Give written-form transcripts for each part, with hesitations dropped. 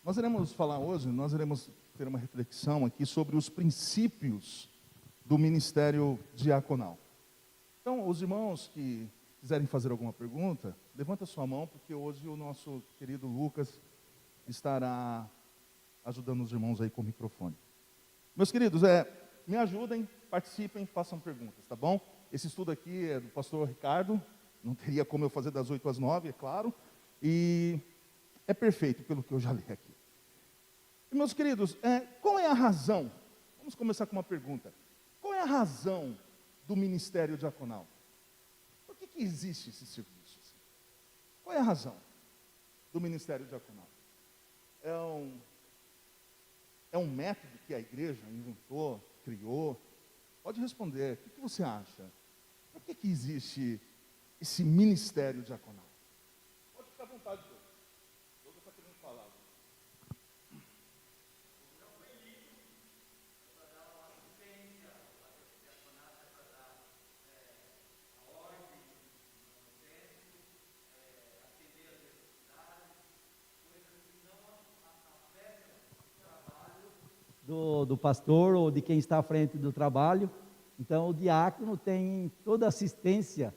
Nós iremos ter uma reflexão aqui sobre os princípios do ministério diaconal. Então, os irmãos que quiserem fazer alguma pergunta, levanta sua mão, porque hoje o nosso querido Lucas estará ajudando os irmãos aí com o microfone. Meus queridos, me ajudem, participem, façam perguntas, tá bom? Esse estudo aqui é do pastor Ricardo, não teria como eu fazer das 8 às 9, é claro, e é perfeito pelo que eu já li aqui. E, meus queridos, qual é a razão? Vamos começar com uma pergunta. Qual é a razão do ministério diaconal? Por que existe esse serviço? Qual é a razão do ministério diaconal? É um método que a igreja inventou, criou? Pode responder, o que você acha? Por que existe esse ministério diaconal? Pode ficar à vontade, Deus. Deus está querendo falar. Do pastor ou de quem está à frente do trabalho. Então, o diácono tem toda a assistência,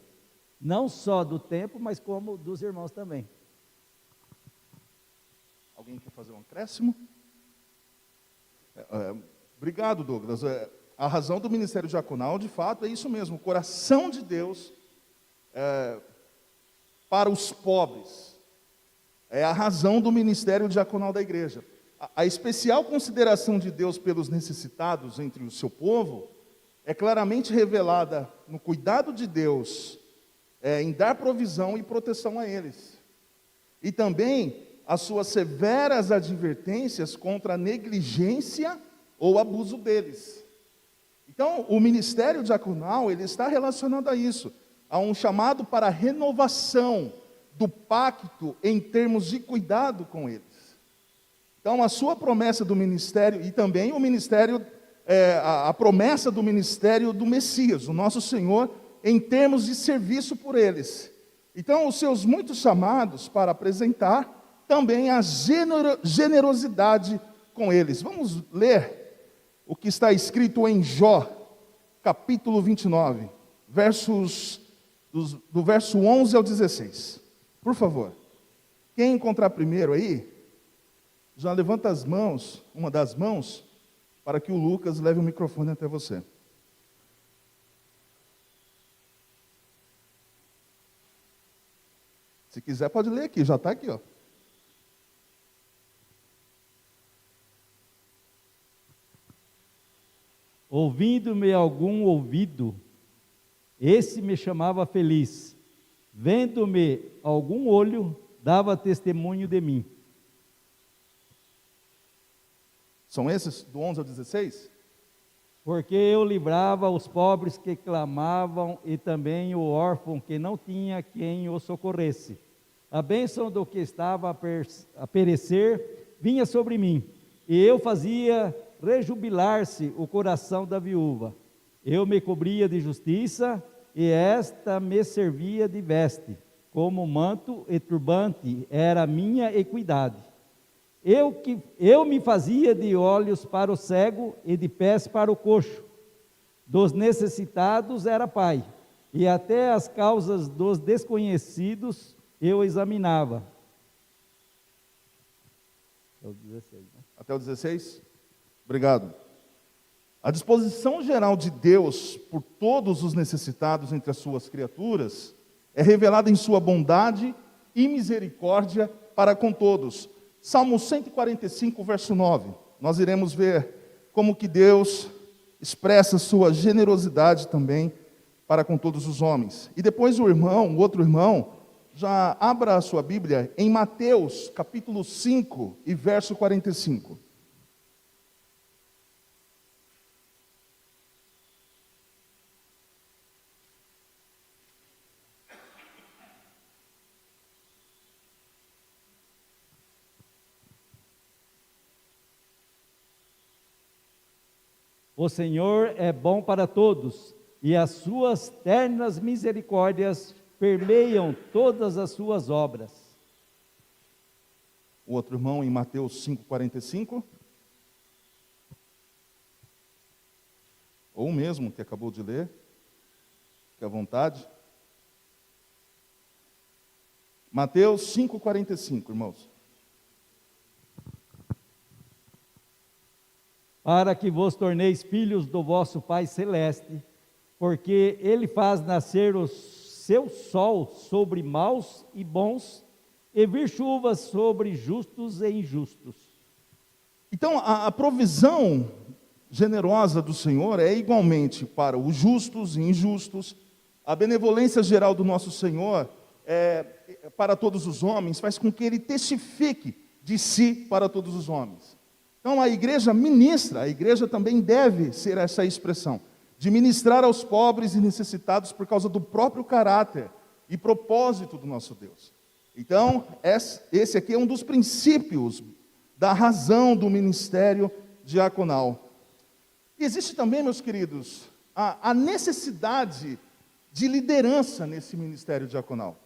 não só do tempo, mas como dos irmãos também. Alguém quer fazer um acréscimo? Obrigado, Douglas. A razão do ministério diaconal, de fato, é isso mesmo, o coração de Deus para os pobres. É a razão do ministério diaconal da igreja. A especial consideração de Deus pelos necessitados entre o seu povo é claramente revelada no cuidado de Deus em dar provisão e proteção a eles. E também as suas severas advertências contra a negligência ou abuso deles. Então, o ministério diaconal, ele está relacionado a isso, a um chamado para a renovação do pacto em termos de cuidado com eles. Então, a sua promessa do ministério, e também o ministério, a promessa do ministério do Messias, o nosso Senhor, em termos de serviço por eles. Então, os seus muitos chamados para apresentar também a generosidade com eles. Vamos ler o que está escrito em Jó, capítulo 29, do verso 11 ao 16. Por favor, quem encontrar primeiro aí, já levanta as mãos, uma das mãos, para que o Lucas leve o microfone até você. Se quiser pode ler aqui, já está aqui, ó. Ouvindo-me algum ouvido, esse me chamava feliz. Vendo-me algum olho, dava testemunho de mim. São esses, do 11 ao 16? Porque eu livrava os pobres que clamavam e também o órfão que não tinha quem o socorresse. A bênção do que estava a perecer vinha sobre mim, e eu fazia rejubilar-se o coração da viúva. Eu me cobria de justiça, e esta me servia de veste, como manto e turbante era a minha equidade. Eu me fazia de olhos para o cego e de pés para o coxo. Dos necessitados era pai, e até as causas dos desconhecidos eu examinava. Até o 16, né? Até o 16? Obrigado. A disposição geral de Deus por todos os necessitados entre as suas criaturas é revelada em sua bondade e misericórdia para com todos. Salmo 145, verso 9. Nós iremos ver como que Deus expressa sua generosidade também para com todos os homens. E depois o outro irmão, já abra a sua Bíblia em Mateus, capítulo 5 e verso 45. O Senhor é bom para todos, e as suas ternas misericórdias permeiam todas as suas obras. o outro irmão em Mateus 5,45. Ou o mesmo que acabou de ler, fique à vontade. Mateus 5,45, irmãos. Para que vos torneis filhos do vosso Pai Celeste, porque Ele faz nascer o seu sol sobre maus e bons, e vir chuvas sobre justos e injustos. Então, a provisão generosa do Senhor é igualmente para os justos e injustos. A benevolência geral do nosso Senhor para todos os homens faz com que Ele testifique de si para todos os homens. Então a igreja ministra, a igreja também deve ser essa expressão, de ministrar aos pobres e necessitados por causa do próprio caráter e propósito do nosso Deus. Então, esse aqui é um dos princípios da razão do ministério diaconal. E existe também, meus queridos, a necessidade de liderança nesse ministério diaconal.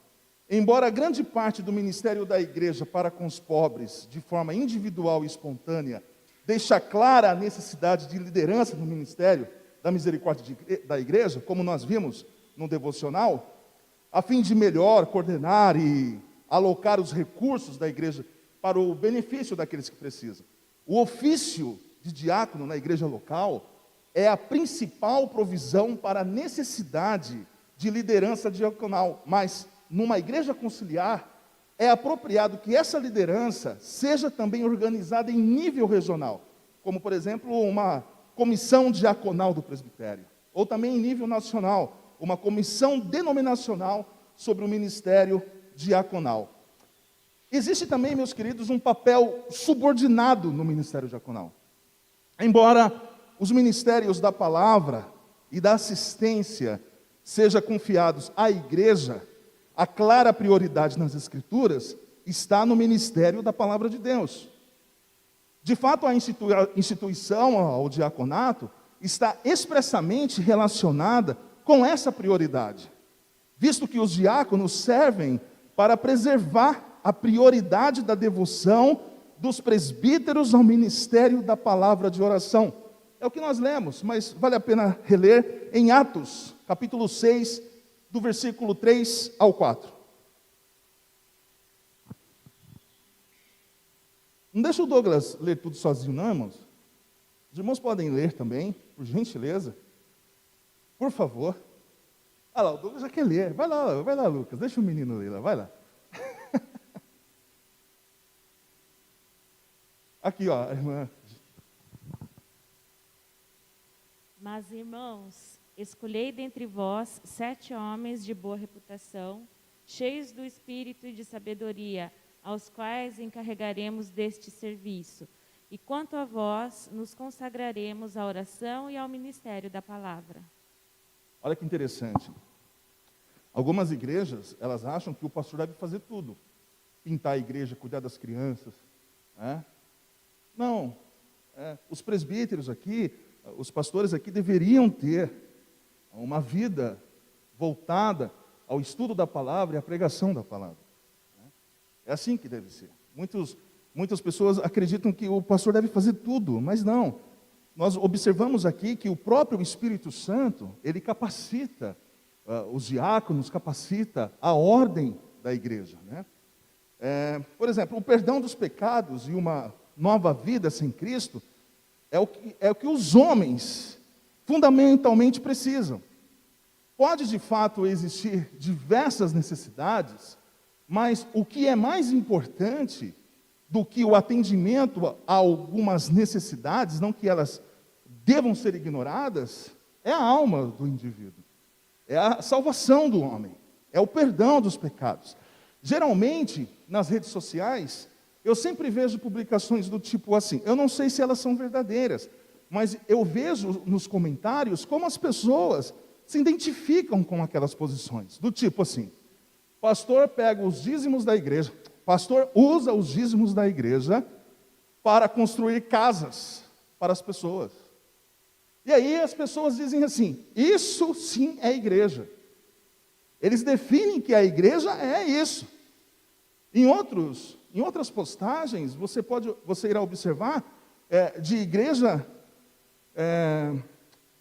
Embora grande parte do ministério da igreja para com os pobres, de forma individual e espontânea, deixa clara a necessidade de liderança no ministério da misericórdia da igreja, como nós vimos no devocional, a fim de melhor coordenar e alocar os recursos da igreja para o benefício daqueles que precisam. O ofício de diácono na igreja local é a principal provisão para a necessidade de liderança diaconal, mas numa igreja conciliar, é apropriado que essa liderança seja também organizada em nível regional, como, por exemplo, uma comissão diaconal do presbitério, ou também em nível nacional, uma comissão denominacional sobre o ministério diaconal. Existe também, meus queridos, um papel subordinado no ministério diaconal. Embora os ministérios da palavra e da assistência sejam confiados à igreja, a clara prioridade nas Escrituras está no ministério da palavra de Deus. De fato, a instituição, o diaconato, está expressamente relacionada com essa prioridade, visto que os diáconos servem para preservar a prioridade da devoção dos presbíteros ao ministério da palavra de oração. É o que nós lemos, mas vale a pena reler em Atos, capítulo 6, do versículo 3 ao 4. Não deixa o Douglas ler tudo sozinho, não, irmãos? Os irmãos podem ler também, por gentileza. Por favor. Ah lá, o Douglas já quer ler. Vai lá, Lucas, deixa o menino ler lá, vai lá. Aqui, ó, a irmã. Mas, irmãos, escolhei dentre vós 7 homens de boa reputação, cheios do espírito e de sabedoria, aos quais encarregaremos deste serviço. E quanto a vós, nos consagraremos à oração e ao ministério da palavra. Olha que interessante. Algumas igrejas, elas acham que o pastor deve fazer tudo. Pintar a igreja, cuidar das crianças. Não. Os presbíteros aqui, os pastores aqui deveriam ter uma vida voltada ao estudo da palavra e à pregação da palavra. É assim que deve ser. Muitas pessoas acreditam que o pastor deve fazer tudo, mas não. Nós observamos aqui que o próprio Espírito Santo, ele capacita os diáconos, capacita a ordem da igreja, né? Por exemplo, o perdão dos pecados e uma nova vida sem Cristo é o que os homens fundamentalmente precisam. Pode de fato existir diversas necessidades, mas o que é mais importante do que o atendimento a algumas necessidades, não que elas devam ser ignoradas, é a alma do indivíduo, é a salvação do homem, é o perdão dos pecados. Geralmente, nas redes sociais, eu sempre vejo publicações do tipo assim, eu não sei se elas são verdadeiras, mas eu vejo nos comentários como as pessoas se identificam com aquelas posições, do tipo assim, pastor pega os dízimos da igreja, pastor usa os dízimos da igreja para construir casas para as pessoas. E aí as pessoas dizem assim, isso sim é igreja. Eles definem que a igreja é isso. Em outros em outras postagens, você irá observar de igreja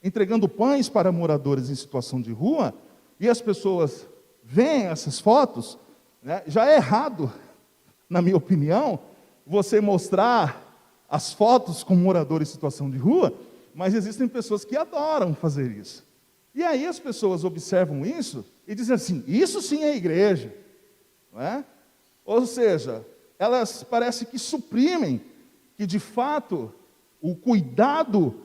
entregando pães para moradores em situação de rua, e as pessoas veem essas fotos, né? Já é errado, na minha opinião, você mostrar as fotos com moradores em situação de rua, mas existem pessoas que adoram fazer isso. E aí as pessoas observam isso e dizem assim, isso sim é igreja, não é? Ou seja, elas parecem que suprimem que de fato o cuidado,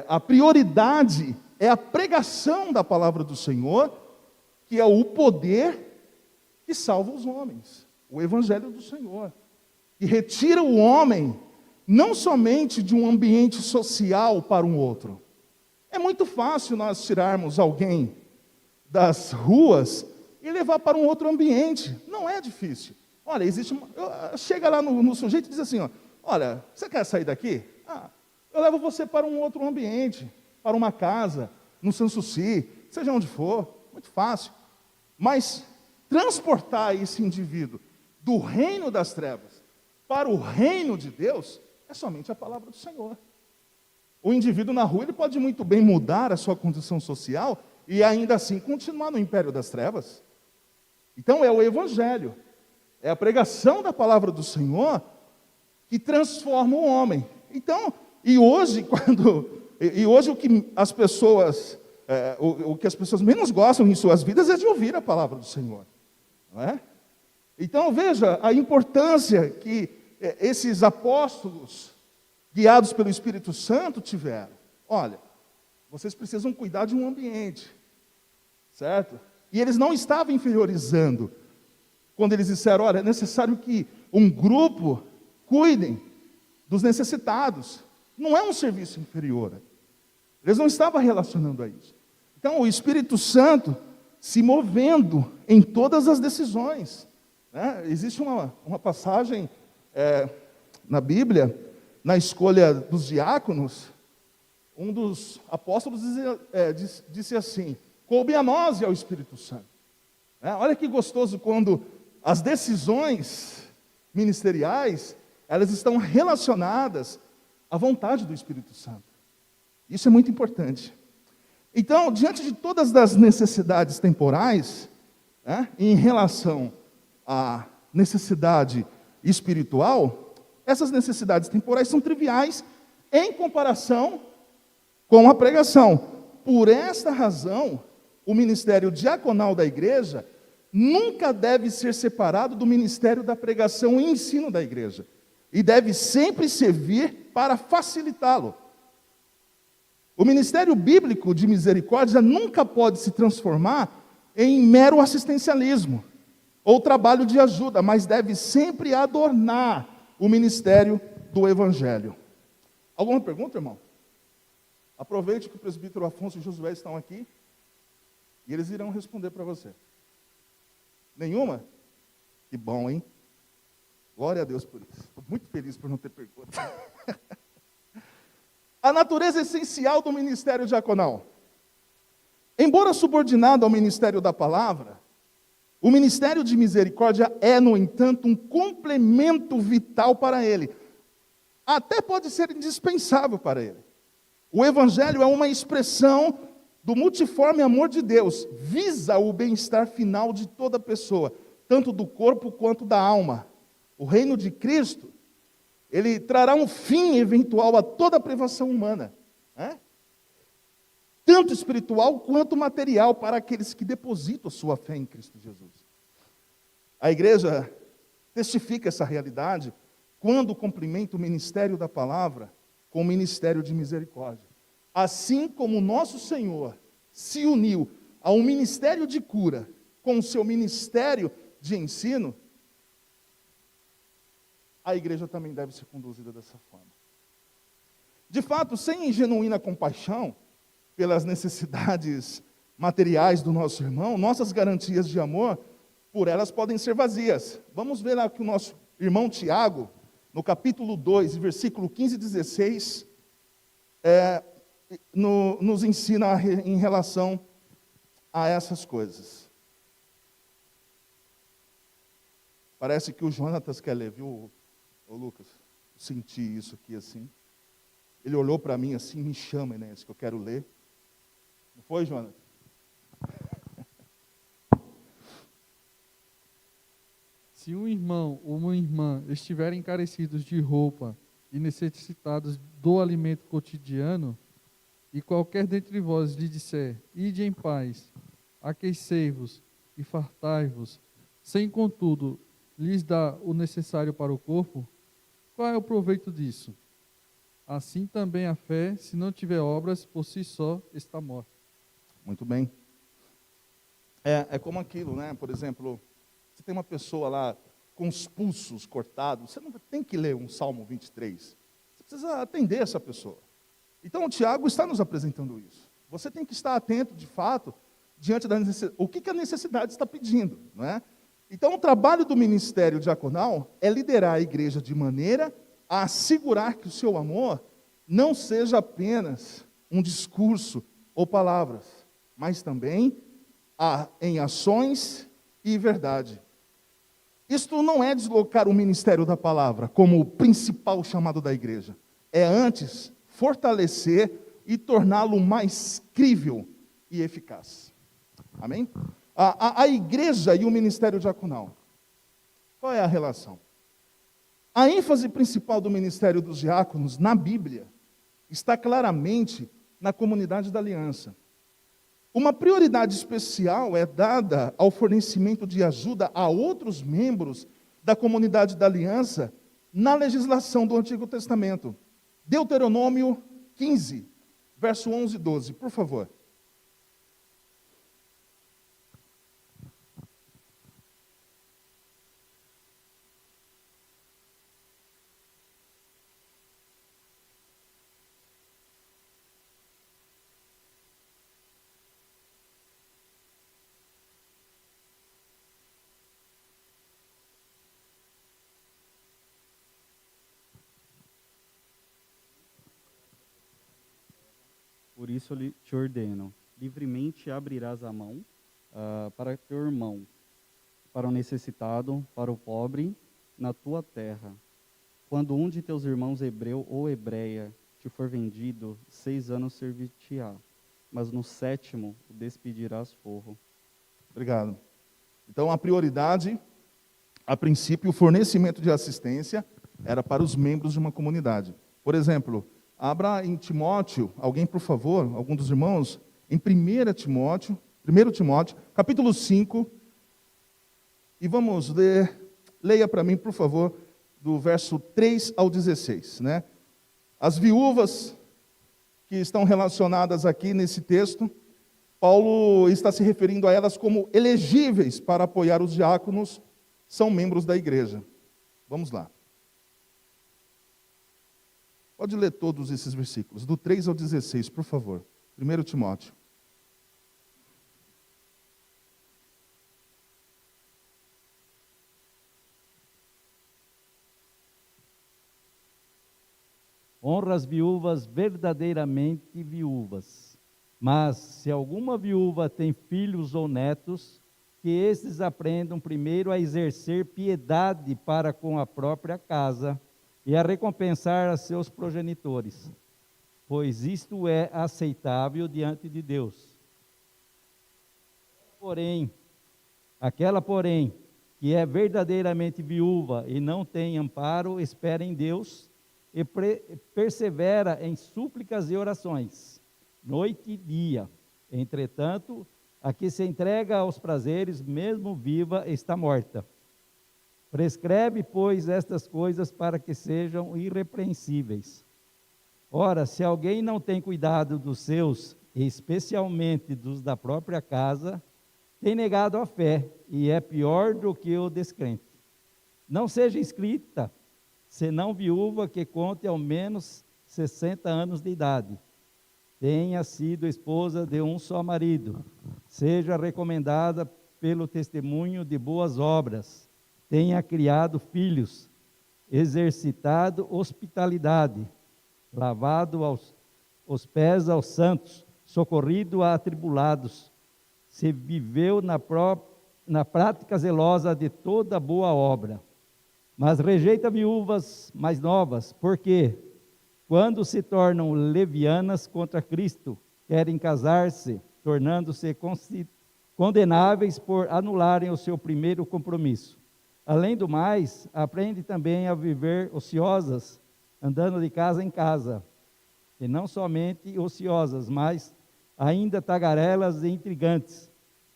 a prioridade é a pregação da palavra do Senhor, que é o poder que salva os homens, o evangelho do Senhor, que retira o homem não somente de um ambiente social para um outro. É muito fácil nós tirarmos alguém das ruas e levar para um outro ambiente. Não é difícil. Olha, chega lá no sujeito e diz assim, olha, você quer sair daqui? Eu levo você para um outro ambiente, para uma casa, no Sanssouci, seja onde for, muito fácil. Mas transportar esse indivíduo do reino das trevas para o reino de Deus é somente a palavra do Senhor. O indivíduo na rua, ele pode muito bem mudar a sua condição social e ainda assim continuar no império das trevas. Então é o evangelho, é a pregação da palavra do Senhor que transforma o homem. Então, hoje o que as pessoas, o que as pessoas menos gostam em suas vidas é de ouvir a palavra do Senhor, não é? Então veja a importância que esses apóstolos, guiados pelo Espírito Santo, tiveram. Olha, vocês precisam cuidar de um ambiente, certo? E eles não estavam inferiorizando, quando eles disseram, olha, é necessário que um grupo cuidem dos necessitados. Não é um serviço inferior. Eles não estavam relacionando a isso. Então, o Espírito Santo se movendo em todas as decisões, né? Existe uma passagem na Bíblia, na escolha dos diáconos, um dos apóstolos disse assim, coube a nós e ao Espírito Santo. Olha que gostoso quando as decisões ministeriais, elas estão relacionadas à vontade do Espírito Santo. Isso é muito importante. Então, diante de todas as necessidades temporais, em relação à necessidade espiritual, essas necessidades temporais são triviais em comparação com a pregação. Por esta razão, o ministério diaconal da igreja nunca deve ser separado do ministério da pregação e ensino da igreja, e deve sempre servir para facilitá-lo. O ministério bíblico de misericórdia nunca pode se transformar em mero assistencialismo ou trabalho de ajuda, mas deve sempre adornar o ministério do evangelho. Alguma pergunta, irmão? Aproveite que o presbítero Afonso e Josué estão aqui e eles irão responder para você. Nenhuma? Que bom, hein? Glória a Deus por isso. Estou muito feliz por não ter pergunta. A natureza essencial do ministério diaconal. Embora subordinado ao ministério da palavra, o ministério de misericórdia é, no entanto, um complemento vital para ele. Até pode ser indispensável para ele. O evangelho é uma expressão do multiforme amor de Deus, visa o bem-estar final de toda pessoa, tanto do corpo quanto da alma. O reino de Cristo, ele trará um fim eventual a toda a privação humana, tanto espiritual quanto material, para aqueles que depositam sua fé em Cristo Jesus. A igreja testifica essa realidade quando cumprimenta o ministério da palavra com o ministério de misericórdia. Assim como o nosso Senhor se uniu ao ministério de cura com o seu ministério de ensino, a igreja também deve ser conduzida dessa forma. De fato, sem genuína compaixão pelas necessidades materiais do nosso irmão, nossas garantias de amor por elas podem ser vazias. Vamos ver lá que o nosso irmão Tiago, no capítulo 2, versículo 15 e 16, nos ensina em relação a essas coisas. Parece que o Jonatas quer ler, viu, ô Lucas? Senti isso aqui assim. Ele olhou para mim assim, me chama, Enéas, que eu quero ler. Não foi, Jonatas? Se um irmão ou uma irmã estiverem carecidos de roupa e necessitados do alimento cotidiano, e qualquer dentre vós lhe disser, ide em paz, aquecei-vos e fartai-vos, sem contudo lhes dar o necessário para o corpo, qual é o proveito disso? Assim também a fé, se não tiver obras, por si só está morta. Muito bem. É como aquilo, né? Por exemplo, você tem uma pessoa lá com os pulsos cortados, você não tem que ler um Salmo 23. Você precisa atender essa pessoa. Então, o Tiago está nos apresentando isso. Você tem que estar atento, de fato, diante da necessidade. O que a necessidade está pedindo, não é? Então, o trabalho do ministério diaconal é liderar a igreja de maneira a assegurar que o seu amor não seja apenas um discurso ou palavras, mas também em ações e verdade. Isto não é deslocar o ministério da palavra como o principal chamado da igreja. É antes fortalecer e torná-lo mais crível e eficaz. Amém? A igreja e o ministério diaconal. Qual é a relação? A ênfase principal do ministério dos diáconos na Bíblia está claramente na comunidade da aliança. Uma prioridade especial é dada ao fornecimento de ajuda a outros membros da comunidade da aliança na legislação do Antigo Testamento. Deuteronômio 15, verso 11 e 12, por favor. Por isso te ordeno, livremente abrirás a mão para teu irmão, para o necessitado, para o pobre, na tua terra. Quando um de teus irmãos hebreu ou hebreia te for vendido, 6 anos servir-te-á, mas no 7º o despedirás forro. Obrigado. Então, a prioridade, a princípio, o fornecimento de assistência era para os membros de uma comunidade. Por exemplo, abra em Timóteo, alguém por favor, algum dos irmãos, em 1 Timóteo, capítulo 5, e vamos ler, leia para mim, por favor, do verso 3 ao 16, né? As viúvas que estão relacionadas aqui nesse texto, Paulo está se referindo a elas como elegíveis para apoiar os diáconos, são membros da igreja. Vamos lá. Pode ler todos esses versículos, do 3 ao 16, por favor. 1 Timóteo. Honra as viúvas verdadeiramente viúvas. Mas, se alguma viúva tem filhos ou netos, que estes aprendam primeiro a exercer piedade para com a própria casa, e a recompensar a seus progenitores, pois isto é aceitável diante de Deus. Aquela, porém, que é verdadeiramente viúva e não tem amparo, espera em Deus e persevera em súplicas e orações, noite e dia. Entretanto, a que se entrega aos prazeres, mesmo viva, está morta. Prescreve, pois, estas coisas para que sejam irrepreensíveis. Ora, se alguém não tem cuidado dos seus, especialmente dos da própria casa, tem negado a fé e é pior do que o descrente. Não seja escrita, senão viúva que conte ao menos 60 anos de idade, tenha sido esposa de um só marido, seja recomendada pelo testemunho de boas obras, tenha criado filhos, exercitado hospitalidade, lavado os pés aos santos, socorrido a atribulados, se viveu na prática zelosa de toda boa obra. Mas rejeita viúvas mais novas, porque, quando se tornam levianas contra Cristo, querem casar-se, tornando-se condenáveis por anularem o seu primeiro compromisso. Além do mais, aprende também a viver ociosas, andando de casa em casa, e não somente ociosas, mas ainda tagarelas e intrigantes,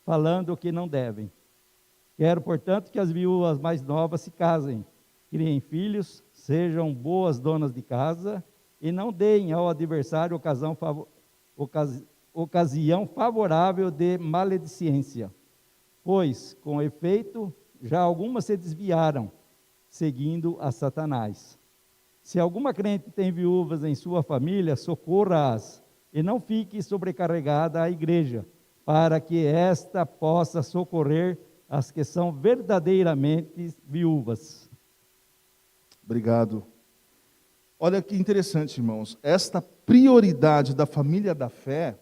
falando o que não devem. Quero, portanto, que as viúvas mais novas se casem, criem filhos, sejam boas donas de casa e não deem ao adversário ocasião favorável de maledicência. Pois, com efeito, já algumas se desviaram, seguindo a Satanás. Se alguma crente tem viúvas em sua família, socorra-as e não fique sobrecarregada a igreja, para que esta possa socorrer as que são verdadeiramente viúvas. Obrigado. Olha que interessante, irmãos. Esta prioridade da família da fé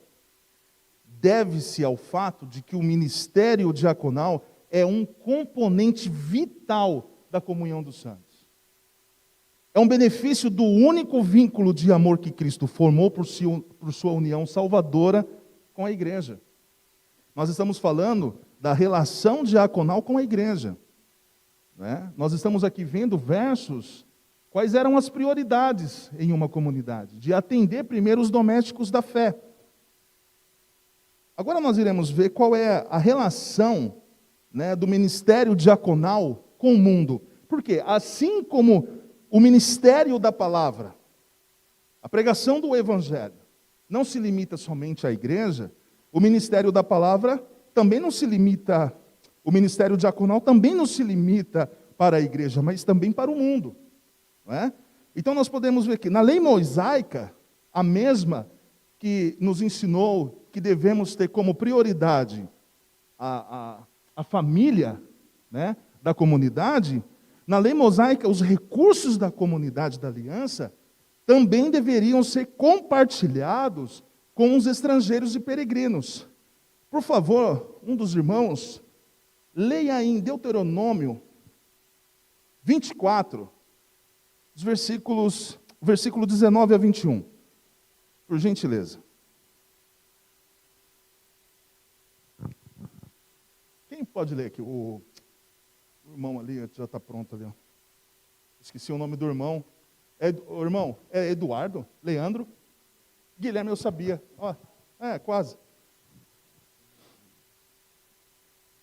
deve-se ao fato de que o ministério diaconal é um componente vital da comunhão dos santos. É um benefício do único vínculo de amor que Cristo formou por sua união salvadora com a igreja. Nós estamos falando da relação diaconal com a igreja. Nós estamos aqui vendo versos, quais eram as prioridades em uma comunidade, de atender primeiro os domésticos da fé. Agora nós iremos ver qual é a relação do ministério diaconal com o mundo. Porque assim como o ministério da palavra, a pregação do evangelho, não se limita somente à igreja, o ministério da palavra também não se limita, o ministério diaconal também não se limita para a igreja, mas também para o mundo. Não é? Então nós podemos ver que na lei mosaica, a mesma que nos ensinou que devemos ter como prioridade a família da comunidade, na lei mosaica os recursos da comunidade da aliança também deveriam ser compartilhados com os estrangeiros e peregrinos. Por favor, um dos irmãos, leia aí em Deuteronômio 24, versículo 19 a 21, por gentileza. Quem pode ler aqui? O irmão ali já está pronto ali. Ó. Esqueci o nome do irmão. O irmão, é Eduardo? Leandro? Guilherme, eu sabia. Quase.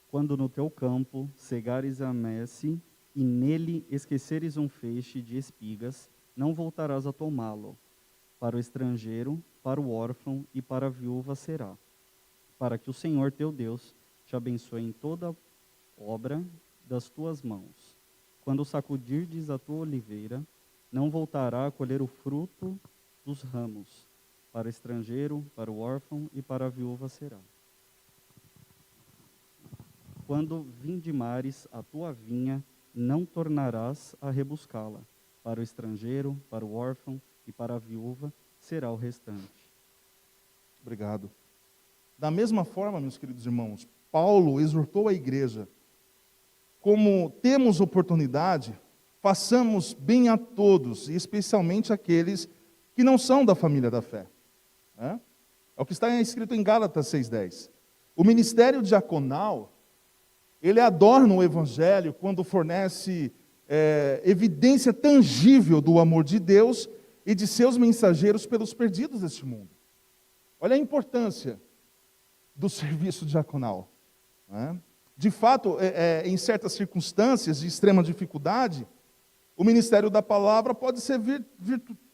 Quando no teu campo cegares a messe, e nele esqueceres um feixe de espigas, não voltarás a tomá-lo. Para o estrangeiro, para o órfão e para a viúva será. Para que o Senhor teu Deus te abençoe em toda obra das tuas mãos. Quando sacudirdes a tua oliveira, não voltará a colher o fruto dos ramos. Para o estrangeiro, para o órfão e para a viúva será. Quando vindimares a tua vinha, não tornarás a rebuscá-la. Para o estrangeiro, para o órfão e para a viúva será o restante. Obrigado. Da mesma forma, meus queridos irmãos, Paulo exortou a igreja, como temos oportunidade, façamos bem a todos, e especialmente aqueles que não são da família da fé. É o que está escrito em Gálatas 6,10. O ministério diaconal, ele adorna o evangelho quando fornece evidência tangível do amor de Deus e de seus mensageiros pelos perdidos deste mundo. Olha a importância do serviço diaconal. De fato, em certas circunstâncias de extrema dificuldade, o ministério da palavra pode ser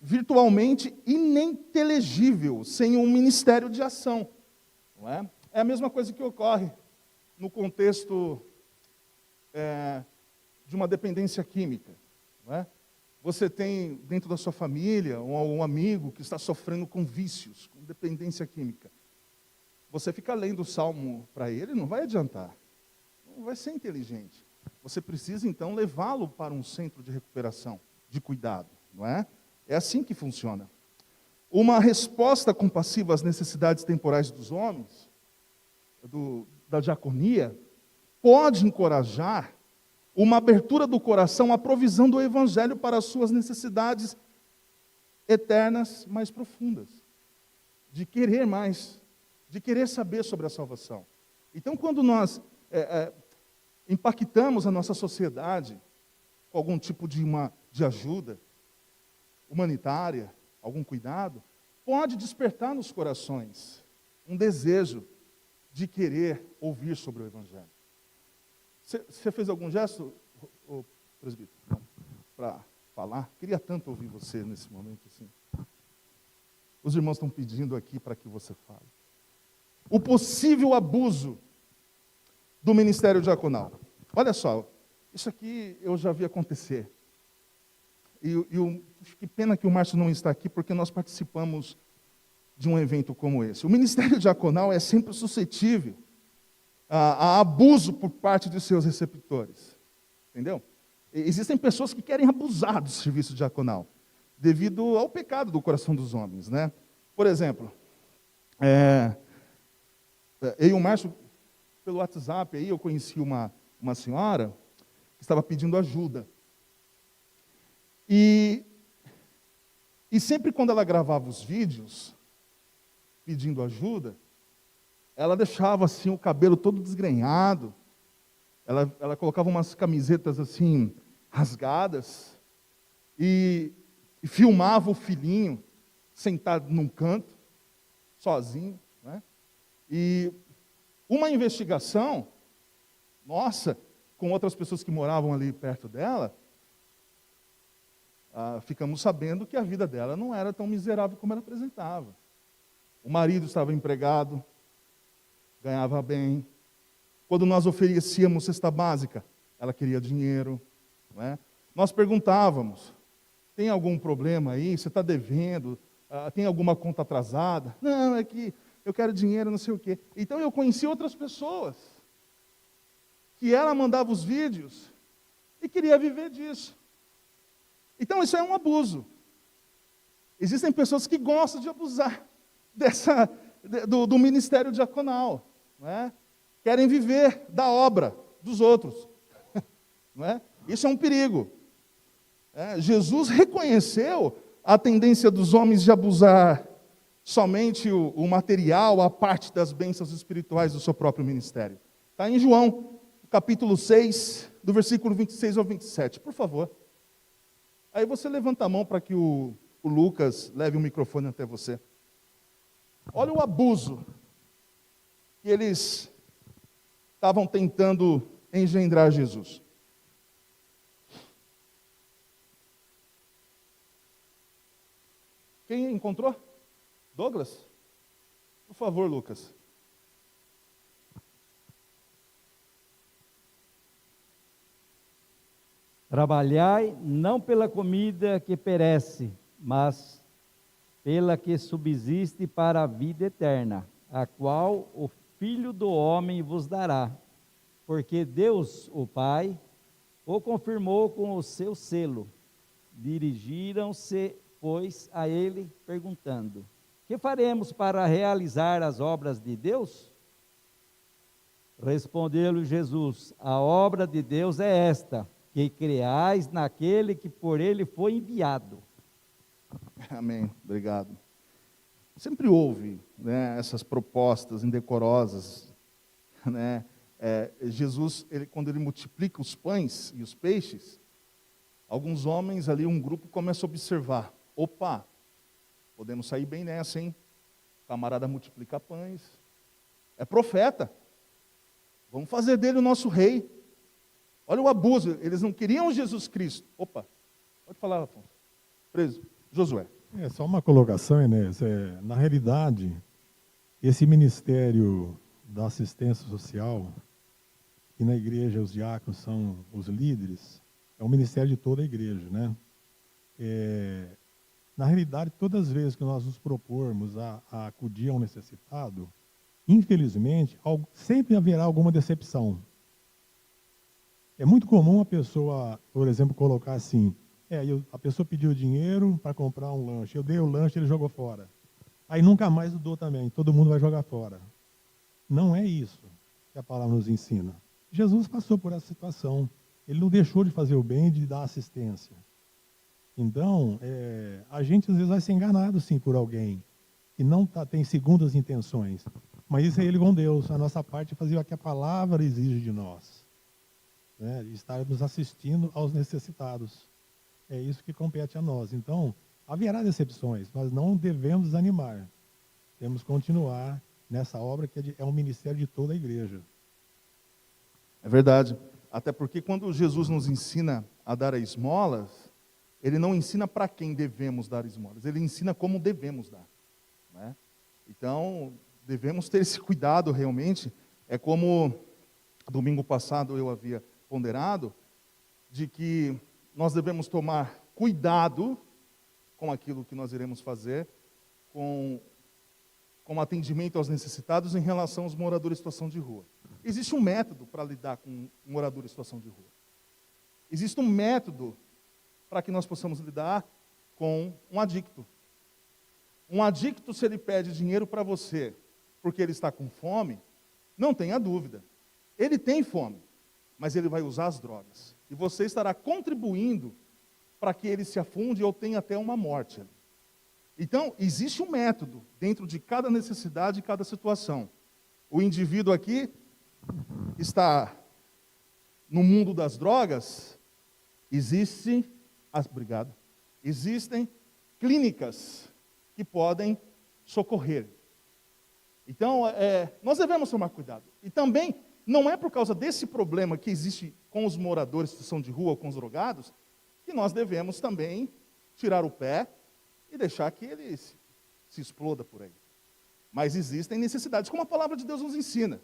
virtualmente ininteligível sem um ministério de ação. Não é? É a mesma coisa que ocorre no contexto de uma dependência química. Não é? Você tem dentro da sua família um amigo que está sofrendo com vícios, com dependência química. Você fica lendo o salmo para ele, não vai adiantar. Não vai ser inteligente. Você precisa, então, levá-lo para um centro de recuperação, de cuidado. Não é? É assim que funciona. Uma resposta compassiva às necessidades temporais dos homens, da diaconia, pode encorajar uma abertura do coração à provisão do Evangelho para as suas necessidades eternas mais profundas, de querer mais, de querer saber sobre a salvação. Então, quando nós impactamos a nossa sociedade com algum tipo de ajuda humanitária, algum cuidado, pode despertar nos corações um desejo de querer ouvir sobre o Evangelho. Você fez algum gesto, ô presbítero, para falar? Queria tanto ouvir você nesse momento assim. Os irmãos estão pedindo aqui para que você fale. O possível abuso do ministério diaconal. Olha só, isso aqui eu já vi acontecer. Que pena que o Márcio não está aqui, porque nós participamos de um evento como esse. O ministério diaconal é sempre suscetível a abuso por parte de seus receptores. Entendeu? Existem pessoas que querem abusar do serviço diaconal, devido ao pecado do coração dos homens, né? Por exemplo, eu e o Márcio, pelo WhatsApp, aí eu conheci uma senhora que estava pedindo ajuda. E sempre quando ela gravava os vídeos, pedindo ajuda, ela deixava assim o cabelo todo desgrenhado, ela colocava umas camisetas assim, rasgadas, e filmava o filhinho sentado num canto, sozinho, né? E uma investigação, nossa, com outras pessoas que moravam ali perto dela, ficamos sabendo que a vida dela não era tão miserável como ela apresentava. O marido estava empregado, ganhava bem. Quando nós oferecíamos cesta básica, ela queria dinheiro. Não é? Nós perguntávamos, tem algum problema aí? Você está devendo? Tem alguma conta atrasada? Não, é que eu quero dinheiro, não sei o quê. Então eu conheci outras pessoas, que ela mandava os vídeos e queria viver disso. Então isso é um abuso. Existem pessoas que gostam de abusar do ministério diaconal. Não é? Querem viver da obra dos outros. Não é? Isso é um perigo. Jesus reconheceu a tendência dos homens de abusar somente o material, a parte das bênçãos espirituais do seu próprio ministério. Está em João, capítulo 6, do versículo 26 ao 27. Por favor. Aí você levanta a mão para que o Lucas leve o microfone até você. Olha o abuso que eles estavam tentando engendrar Jesus. Quem encontrou? Douglas? Por favor, Lucas. Trabalhai não pela comida que perece, mas pela que subsiste para a vida eterna, a qual o Filho do Homem vos dará. Porque Deus, o Pai, o confirmou com o seu selo. Dirigiram-se, pois, a ele, perguntando: que faremos para realizar as obras de Deus? Respondeu-lhe Jesus: a obra de Deus é esta, que creais naquele que por ele foi enviado. Amém, obrigado. Sempre houve, né, essas propostas indecorosas, né? Jesus, quando ele multiplica os pães e os peixes, alguns homens ali, um grupo começa a observar: opa, podemos sair bem nessa, hein? O camarada multiplica pães, é profeta, vamos fazer dele o nosso rei. Olha o abuso, eles não queriam Jesus Cristo. Opa, pode falar, Afonso. Preso, Josué. Só uma colocação, Enéas. Na realidade, esse ministério da assistência social, que na igreja os diáconos são os líderes, é um ministério de toda a igreja, né? Na realidade, todas as vezes que nós nos propormos a acudir a um necessitado, infelizmente, sempre haverá alguma decepção. É muito comum a pessoa, por exemplo, colocar assim: a pessoa pediu dinheiro para comprar um lanche, eu dei o lanche, ele jogou fora. Aí nunca mais eu dou também, todo mundo vai jogar fora. Não é isso que a palavra nos ensina. Jesus passou por essa situação. Ele não deixou de fazer o bem, de dar assistência. Então, a gente às vezes vai ser enganado, sim, por alguém que não tem segundas intenções. Mas isso é ele com Deus. A nossa parte é fazer o que a palavra exige de nós. Né? De estarmos assistindo aos necessitados. É isso que compete a nós. Então, haverá decepções, mas não devemos desanimar. Temos que continuar nessa obra que é um ministério de toda a igreja. É verdade. Até porque quando Jesus nos ensina a dar esmolas, ele não ensina para quem devemos dar esmolas, ele ensina como devemos dar. Né? Então, devemos ter esse cuidado realmente. É como domingo passado eu havia ponderado, de que nós devemos tomar cuidado com aquilo que nós iremos fazer, com atendimento aos necessitados em relação aos moradores em situação de rua. Existe um método para lidar com um morador em situação de rua. Existe um método para que nós possamos lidar com um adicto. Um adicto, se ele pede dinheiro para você porque ele está com fome, não tenha dúvida. Ele tem fome, mas ele vai usar as drogas. E você estará contribuindo para que ele se afunde ou tenha até uma morte ali. Então, existe um método dentro de cada necessidade e cada situação. O indivíduo aqui está no mundo das drogas, existem clínicas que podem socorrer. Então, nós devemos tomar cuidado. E também, não é por causa desse problema que existe com os moradores em situação de rua ou com os drogados, que nós devemos também tirar o pé e deixar que ele se exploda por aí. Mas existem necessidades, como a palavra de Deus nos ensina.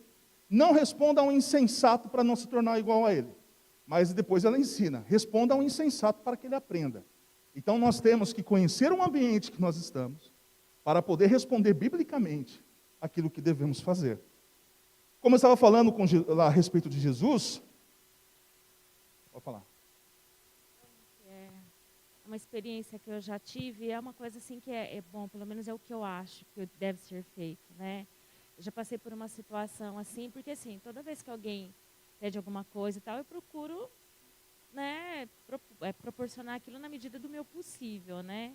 Não responda a um insensato para não se tornar igual a ele. Mas depois ela ensina, responda a um insensato para que ele aprenda. Então nós temos que conhecer o ambiente que nós estamos, para poder responder biblicamente aquilo que devemos fazer. Como eu estava falando lá a respeito de Jesus, pode falar. É uma experiência que eu já tive, é uma coisa assim que é bom, pelo menos é o que eu acho que deve ser feito, né? Eu já passei por uma situação assim, porque assim, toda vez que alguém pede alguma coisa e tal, eu procuro, né, proporcionar aquilo na medida do meu possível, né?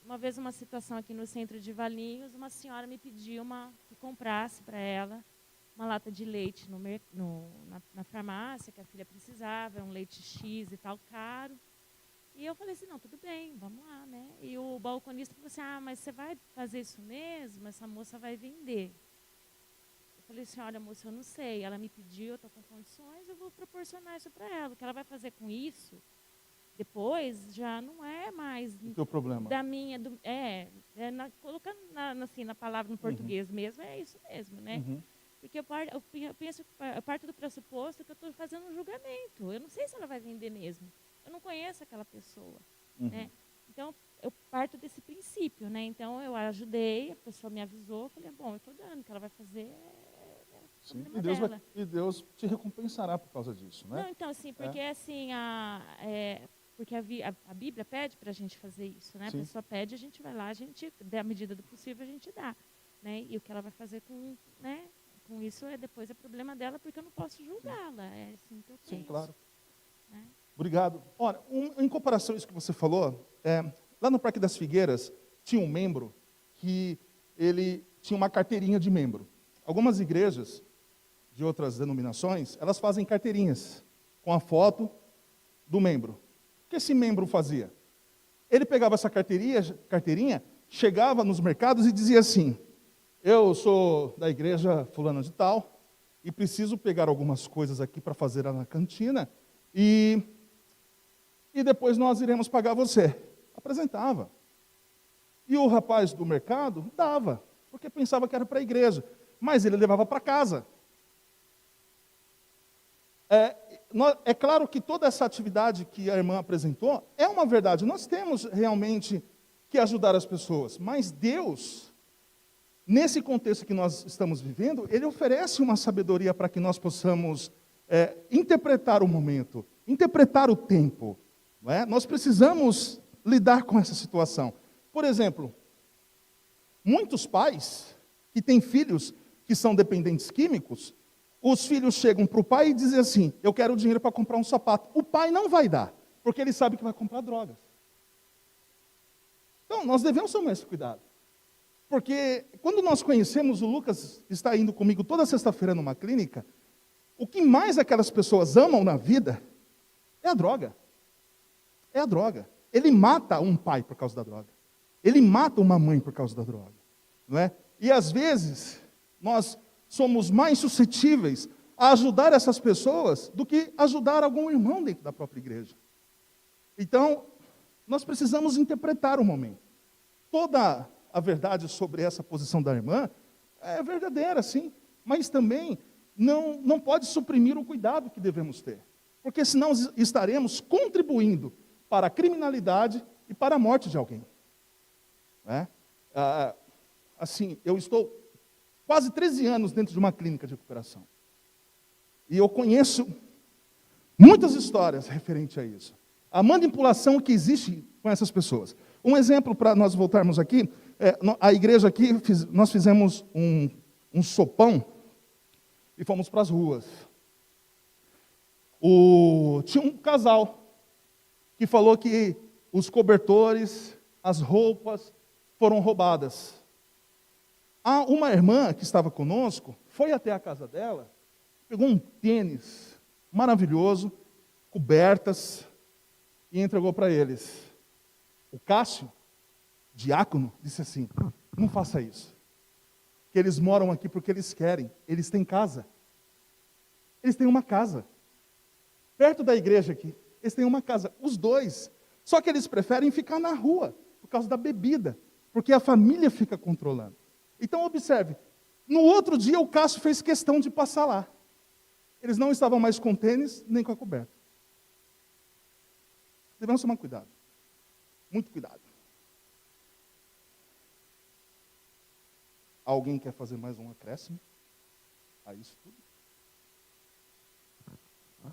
Uma vez uma situação aqui no centro de Valinhos, uma senhora me pediu que comprasse para ela uma lata de leite na farmácia, que a filha precisava, era um leite X e tal, caro. E eu falei assim, não, tudo bem, vamos lá, né? E o balconista falou assim, mas você vai fazer isso mesmo? Essa moça vai vender. Eu falei assim, olha, moça, eu não sei. Ela me pediu, eu estou com condições, eu vou proporcionar isso para ela. O que ela vai fazer com isso, depois, já não é mais O teu problema. da minha... colocando assim, na palavra no português mesmo, é isso mesmo, né? Uhum. Porque eu parto do pressuposto que eu estou fazendo um julgamento. Eu não sei se ela vai vender mesmo. Eu não conheço aquela pessoa, né? Então, eu parto desse princípio, né? Então, eu ajudei, a pessoa me avisou, falei, bom, eu estou dando, o que ela vai fazer Sim. problema dela. E Deus te recompensará por causa disso, né? Não, então, assim, porque assim, porque a Bíblia pede para a gente fazer isso, né? Sim. A pessoa pede, a gente vai lá, a gente, da medida do possível, a gente dá, né? E o que ela vai fazer com isso depois é problema dela, porque eu não posso julgá-la. É assim que eu penso. Sim, claro. Né? Obrigado. Olha, em comparação a isso que você falou, lá no Parque das Figueiras, tinha um membro que ele tinha uma carteirinha de membro. Algumas igrejas de outras denominações, elas fazem carteirinhas com a foto do membro. O que esse membro fazia? Ele pegava essa carteirinha, chegava nos mercados e dizia assim, eu sou da igreja fulana de tal, e preciso pegar algumas coisas aqui para fazer lá na cantina, e depois nós iremos pagar você. Apresentava. E o rapaz do mercado dava, porque pensava que era para a igreja, mas ele levava para casa. É claro que toda essa atividade que a irmã apresentou é uma verdade. Nós temos realmente que ajudar as pessoas, mas Deus, nesse contexto que nós estamos vivendo, Ele oferece uma sabedoria para que nós possamos interpretar o momento, interpretar o tempo. Não é? Nós precisamos lidar com essa situação. Por exemplo, muitos pais que têm filhos que são dependentes químicos, os filhos chegam para o pai e dizem assim: eu quero dinheiro para comprar um sapato. O pai não vai dar, porque ele sabe que vai comprar drogas. Então, nós devemos tomar esse cuidado. Porque quando nós conhecemos, o Lucas está indo comigo toda sexta-feira numa clínica, o que mais aquelas pessoas amam na vida é a droga. É a droga. Ele mata um pai por causa da droga. Ele mata uma mãe por causa da droga. Não é? E às vezes, nós somos mais suscetíveis a ajudar essas pessoas do que ajudar algum irmão dentro da própria igreja. Então, nós precisamos interpretar o momento. Toda a verdade sobre essa posição da irmã é verdadeira, sim, mas também não pode suprimir o cuidado que devemos ter, porque senão estaremos contribuindo para a criminalidade e para a morte de alguém. Né? Assim, eu estou quase 13 anos dentro de uma clínica de recuperação, e eu conheço muitas histórias referentes a isso. A manipulação que existe com essas pessoas. Um exemplo para nós voltarmos aqui, a igreja aqui, nós fizemos um sopão e fomos para as ruas. Tinha um casal que falou que os cobertores, as roupas foram roubadas. Uma irmã que estava conosco foi até a casa dela, pegou um tênis maravilhoso, cobertas, e entregou para eles. O Cássio, diácono, disse assim: não faça isso. Que eles moram aqui porque eles querem. Eles têm casa. Eles têm uma casa. Perto da igreja aqui. Eles têm uma casa. Os dois. Só que eles preferem ficar na rua, por causa da bebida. Porque a família fica controlando. Então observe. No outro dia o Cássio fez questão de passar lá. Eles não estavam mais com tênis, nem com a coberta. Devemos tomar cuidado. Muito cuidado. Alguém quer fazer mais um acréscimo a isso tudo?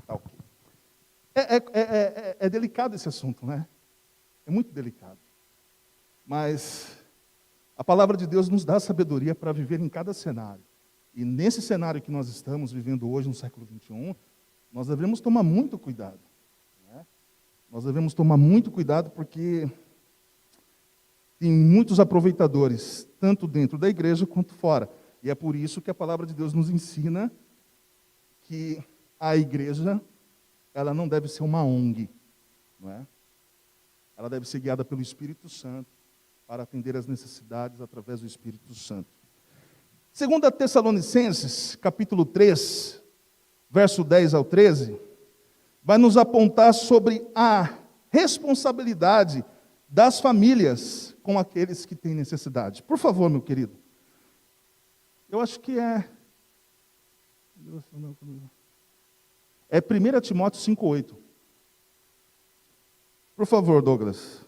Tá ok. É delicado esse assunto, né? É muito delicado. Mas a palavra de Deus nos dá sabedoria para viver em cada cenário. E nesse cenário que nós estamos vivendo hoje, no século XXI, nós devemos tomar muito cuidado. Nós devemos tomar muito cuidado porque tem muitos aproveitadores, tanto dentro da igreja quanto fora. E é por isso que a palavra de Deus nos ensina que a igreja, ela não deve ser uma ONG, não é? Ela deve ser guiada pelo Espírito Santo para atender às necessidades através do Espírito Santo. 2 Tessalonicenses, capítulo 3, verso 10 ao 13, vai nos apontar sobre a responsabilidade das famílias com aqueles que têm necessidade. Por favor, meu querido. Eu acho que é 1 Timóteo 5,8. Por favor, Douglas.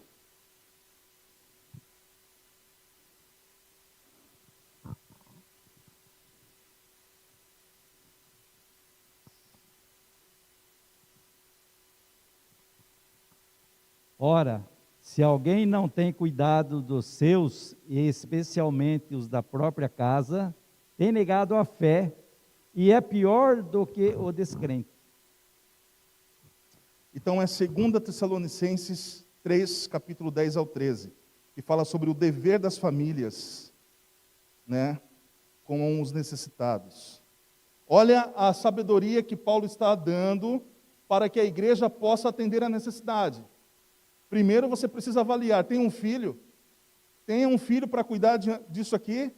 Ora, se alguém não tem cuidado dos seus, e especialmente os da própria casa, tem negado a fé e é pior do que o descrente. Então é 2 Tessalonicenses 3, capítulo 10 ao 13, que fala sobre o dever das famílias, né, com os necessitados. Olha a sabedoria que Paulo está dando para que a igreja possa atender a necessidade. Primeiro você precisa avaliar, tem um filho para cuidar disso aqui?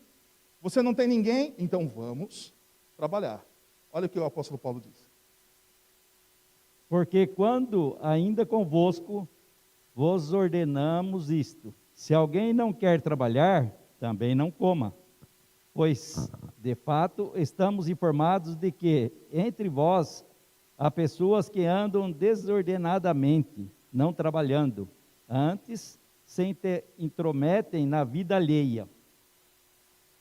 Você não tem ninguém? Então vamos trabalhar. Olha o que o apóstolo Paulo diz. Porque quando ainda convosco vos ordenamos isto: se alguém não quer trabalhar, também não coma. Pois, de fato, estamos informados de que entre vós há pessoas que andam desordenadamente, não trabalhando, antes se intrometem na vida alheia.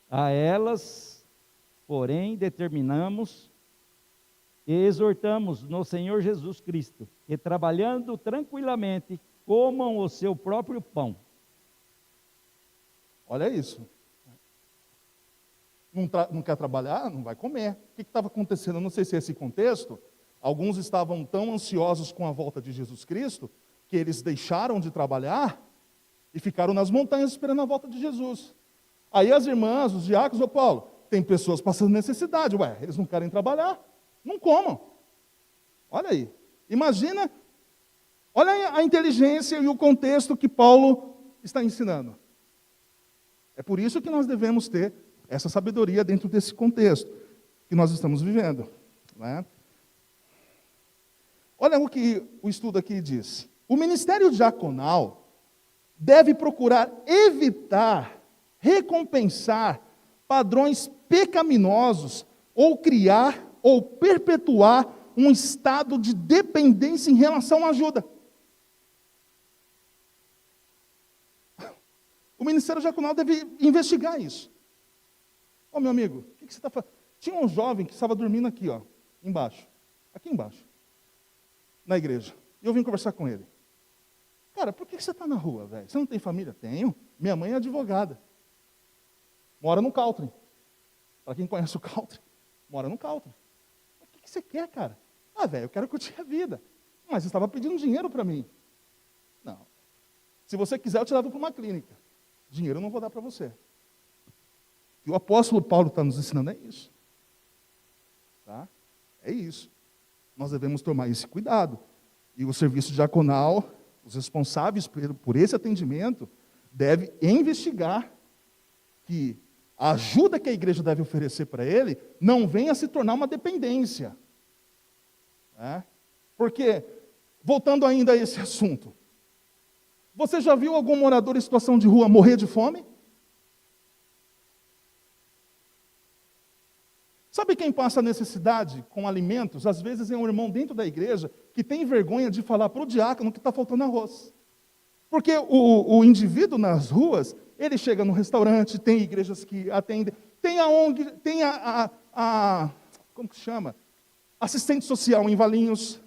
A elas, porém, determinamos e exortamos no Senhor Jesus Cristo, que trabalhando tranquilamente, comam o seu próprio pão. Olha isso. não quer trabalhar, não vai comer. O que estava acontecendo? Eu não sei se é esse contexto. Alguns estavam tão ansiosos com a volta de Jesus Cristo, que eles deixaram de trabalhar e ficaram nas montanhas esperando a volta de Jesus. Aí as irmãs, os diáconos, ô Paulo, tem pessoas passando necessidade. Ué, eles não querem trabalhar? Não comam. Olha aí. Imagina, olha a inteligência e o contexto que Paulo está ensinando. É por isso que nós devemos ter essa sabedoria dentro desse contexto que nós estamos vivendo. Né? Olha o que o estudo aqui diz. O ministério diaconal deve procurar evitar, recompensar padrões pecaminosos ou criar ou perpetuar um estado de dependência em relação à ajuda. O ministério diaconal deve investigar isso. Ô meu amigo, o que você está fazendo? Tinha um jovem que estava dormindo aqui, ó, embaixo. Aqui embaixo. Na igreja. E eu vim conversar com ele. Cara, por que você está na rua, velho? Você não tem família? Tenho. Minha mãe é advogada. Mora no Caltrim. Para quem conhece o Caltrim, mora no Caltrim. O que você quer, cara? Ah, velho, eu quero curtir a vida. Mas você estava pedindo dinheiro para mim. Não. Se você quiser, eu te levo para uma clínica. Dinheiro eu não vou dar para você. E o apóstolo Paulo está nos ensinando é isso. Tá? É isso. Nós devemos tomar esse cuidado. E o serviço diaconal, os responsáveis por esse atendimento, devem investigar que a ajuda que a igreja deve oferecer para ele não venha a se tornar uma dependência. Né? Porque, voltando ainda a esse assunto, você já viu algum morador em situação de rua morrer de fome? Sabe quem passa necessidade com alimentos? Às vezes é um irmão dentro da igreja que tem vergonha de falar para o diácono que está faltando arroz. Porque o indivíduo nas ruas, ele chega no restaurante, tem igrejas que atendem, tem a ONG, tem como que chama? Assistente social em Valinhos.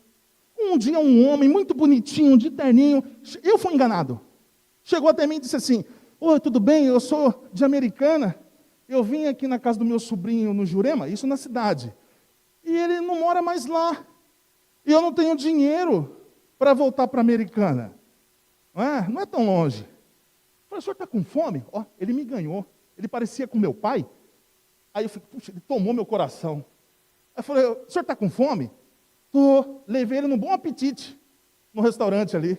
Um dia um homem muito bonitinho, de terninho, eu fui enganado. Chegou até mim e disse assim, oi, tudo bem? Eu sou de Americana. Eu vim aqui na casa do meu sobrinho no Jurema, isso na cidade. E ele não mora mais lá. E eu não tenho dinheiro para voltar para Americana. Não é tão longe. Eu falei, o senhor está com fome? Ó, ele me ganhou. Ele parecia com meu pai. Aí eu falei, puxa, ele tomou meu coração. Aí eu falei, o senhor está com fome? Tô. Levei ele num Bom Apetite, no restaurante ali.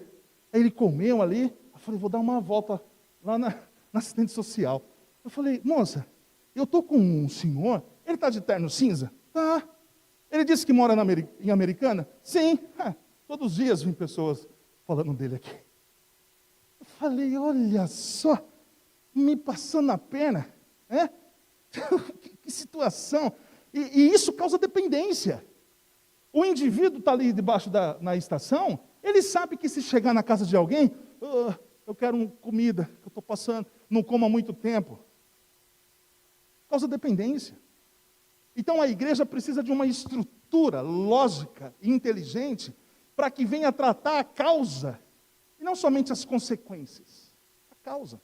Aí ele comeu ali. Eu falei, vou dar uma volta lá na assistente social. Eu falei, moça, eu estou com um senhor, ele está de terno cinza? Tá. Ele disse que mora em Americana? Sim. Todos os dias vem pessoas falando dele aqui. Eu falei, olha só, me passando a perna. Que situação. E isso causa dependência. O indivíduo está ali debaixo na estação, ele sabe que se chegar na casa de alguém, eu quero uma comida, que eu estou passando, não como há muito tempo. Causa dependência. Então a igreja precisa de uma estrutura lógica e inteligente para que venha tratar a causa, e não somente as consequências. A causa.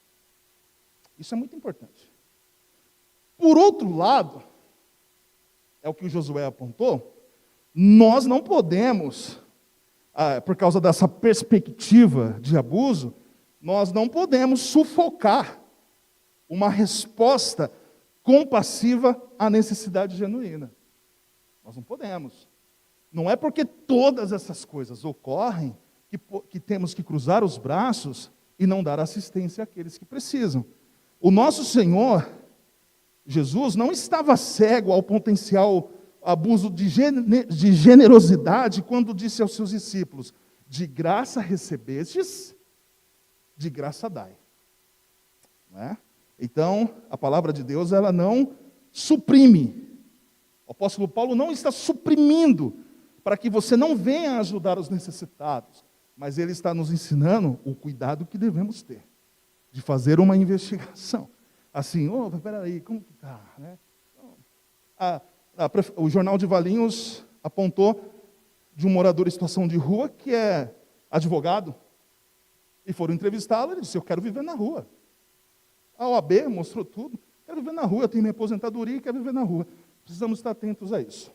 Isso é muito importante. Por outro lado, é o que o Josué apontou, nós não podemos, por causa dessa perspectiva de abuso, nós não podemos sufocar uma resposta compassiva à necessidade genuína. Nós não podemos. Não é porque todas essas coisas ocorrem que temos que cruzar os braços e não dar assistência àqueles que precisam. O nosso Senhor, Jesus, não estava cego ao potencial abuso de generosidade quando disse aos seus discípulos, de graça recebestes, de graça dai. Não é? Então, a palavra de Deus, ela não suprime. O apóstolo Paulo não está suprimindo para que você não venha ajudar os necessitados, mas ele está nos ensinando o cuidado que devemos ter, de fazer uma investigação. Assim, peraí, como que está? Né? O Jornal de Valinhos apontou de um morador em situação de rua que é advogado, e foram entrevistá-lo, ele disse, eu quero viver na rua. A OAB mostrou tudo, quero quero viver na rua, eu tenho minha aposentadoria e quero viver na rua. Precisamos estar atentos a isso.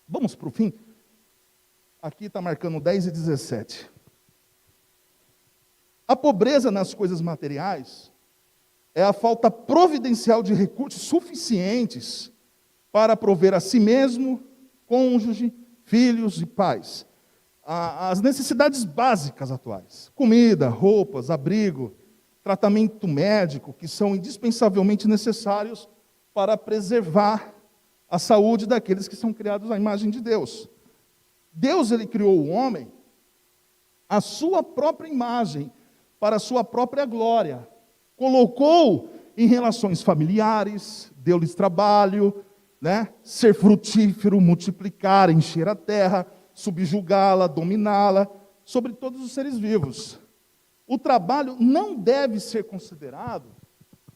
Vamos para o fim? Aqui está marcando 10 e 17. A pobreza nas coisas materiais é a falta providencial de recursos suficientes para prover a si mesmo, cônjuge, filhos e pais. As necessidades básicas atuais: comida, roupas, abrigo, tratamento médico, que são indispensavelmente necessários para preservar a saúde daqueles que são criados à imagem de Deus. Deus, ele criou o homem à sua própria imagem, para a sua própria glória. Colocou em relações familiares, deu-lhes trabalho, ser frutífero, multiplicar, encher a terra, subjugá-la, dominá-la, sobre todos os seres vivos. O trabalho não deve ser considerado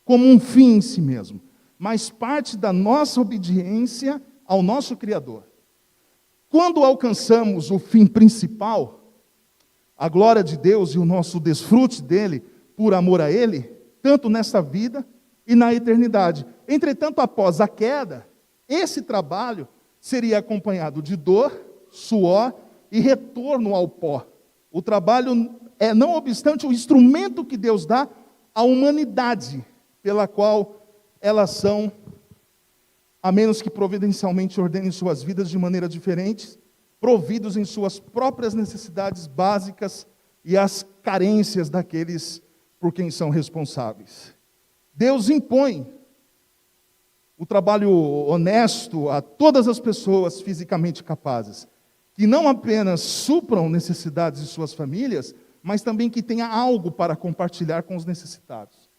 como um fim em si mesmo, mas parte da nossa obediência ao nosso Criador. Quando alcançamos o fim principal, a glória de Deus e o nosso desfrute dele, por amor a ele, tanto nesta vida e na eternidade. Entretanto, após a queda, esse trabalho seria acompanhado de dor, suor e retorno ao pó. O trabalho é, não obstante, o instrumento que Deus dá à humanidade, pela qual elas são, a menos que providencialmente ordenem suas vidas de maneira diferente, providos em suas próprias necessidades básicas e as carências daqueles por quem são responsáveis. Deus impõe o trabalho honesto a todas as pessoas fisicamente capazes, que não apenas supram necessidades de suas famílias, mas também que tenha algo para compartilhar com os necessitados.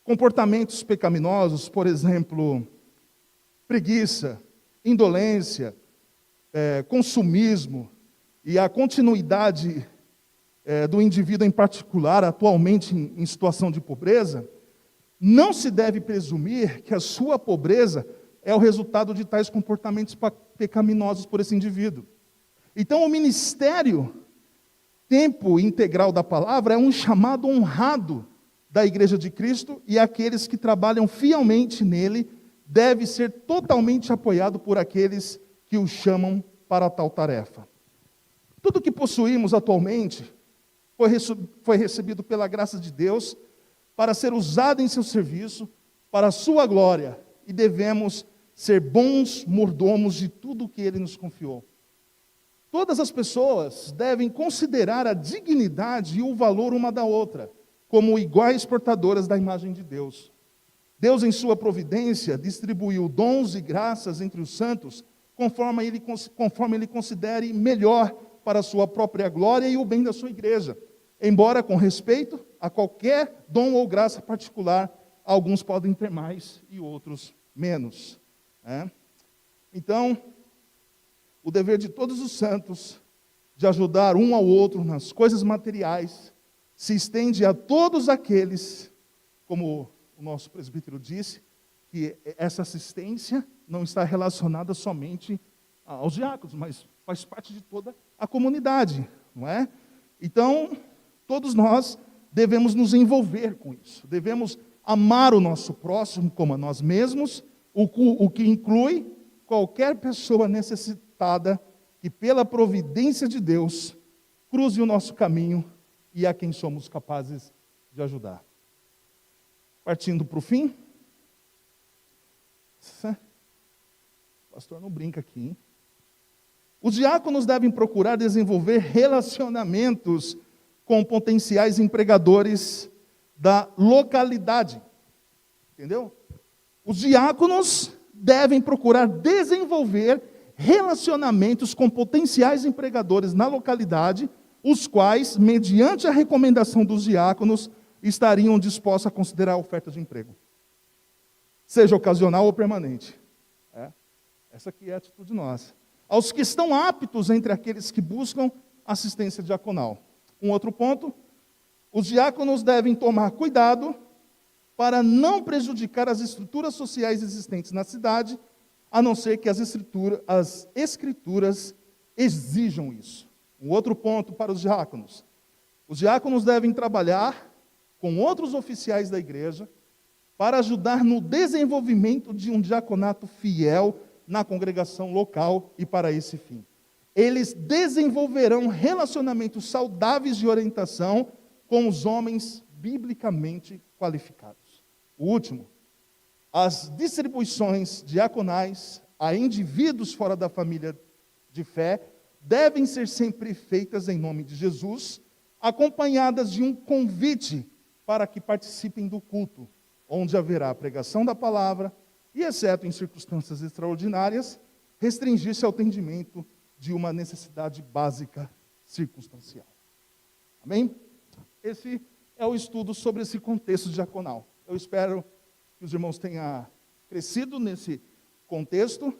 Comportamentos pecaminosos, por exemplo, preguiça, indolência, consumismo e a continuidade do indivíduo em particular, atualmente em situação de pobreza, não se deve presumir que a sua pobreza é o resultado de tais comportamentos pecaminosos por esse indivíduo. Então, o ministério tempo integral da palavra é um chamado honrado da Igreja de Cristo, e aqueles que trabalham fielmente nele deve ser totalmente apoiado por aqueles que o chamam para tal tarefa. Tudo que possuímos atualmente foi recebido pela graça de Deus para ser usado em seu serviço, para a sua glória, e devemos ser bons mordomos de tudo o que ele nos confiou. Todas as pessoas devem considerar a dignidade e o valor uma da outra, como iguais portadoras da imagem de Deus. Deus, em sua providência, distribuiu dons e graças entre os santos, conforme ele considere melhor para a sua própria glória e o bem da sua igreja. Embora com respeito a qualquer dom ou graça particular, alguns podem ter mais e outros menos. Então, o dever de todos os santos de ajudar um ao outro nas coisas materiais se estende a todos aqueles, como o nosso presbítero disse, que essa assistência não está relacionada somente aos diáconos, mas faz parte de toda a comunidade, não é? Então, todos nós devemos nos envolver com isso, devemos amar o nosso próximo como a nós mesmos, o que inclui qualquer pessoa necessitada que, pela providência de Deus, cruze o nosso caminho e a quem somos capazes de ajudar. Partindo para o fim. O pastor não brinca aqui, hein? Os diáconos devem procurar desenvolver relacionamentos com potenciais empregadores da localidade. Entendeu? Os diáconos devem procurar desenvolver relacionamentos com potenciais empregadores na localidade, os quais, mediante a recomendação dos diáconos, estariam dispostos a considerar a oferta de emprego, seja ocasional ou permanente. Essa aqui é a atitude nossa. Aos que estão aptos entre aqueles que buscam assistência diaconal. Um outro ponto, os diáconos devem tomar cuidado para não prejudicar as estruturas sociais existentes na cidade, a não ser que as escrituras exijam isso. Um outro ponto para os diáconos. Os diáconos devem trabalhar com outros oficiais da igreja para ajudar no desenvolvimento de um diaconato fiel na congregação local e para esse fim. Eles desenvolverão relacionamentos saudáveis de orientação com os homens biblicamente qualificados. O último, as distribuições diaconais a indivíduos fora da família de fé devem ser sempre feitas em nome de Jesus, acompanhadas de um convite para que participem do culto, onde haverá a pregação da palavra e, exceto em circunstâncias extraordinárias, restringir-se ao atendimento de uma necessidade básica circunstancial. Amém? Esse é o estudo sobre esse contexto diaconal. Eu espero que os irmãos tenham crescido nesse contexto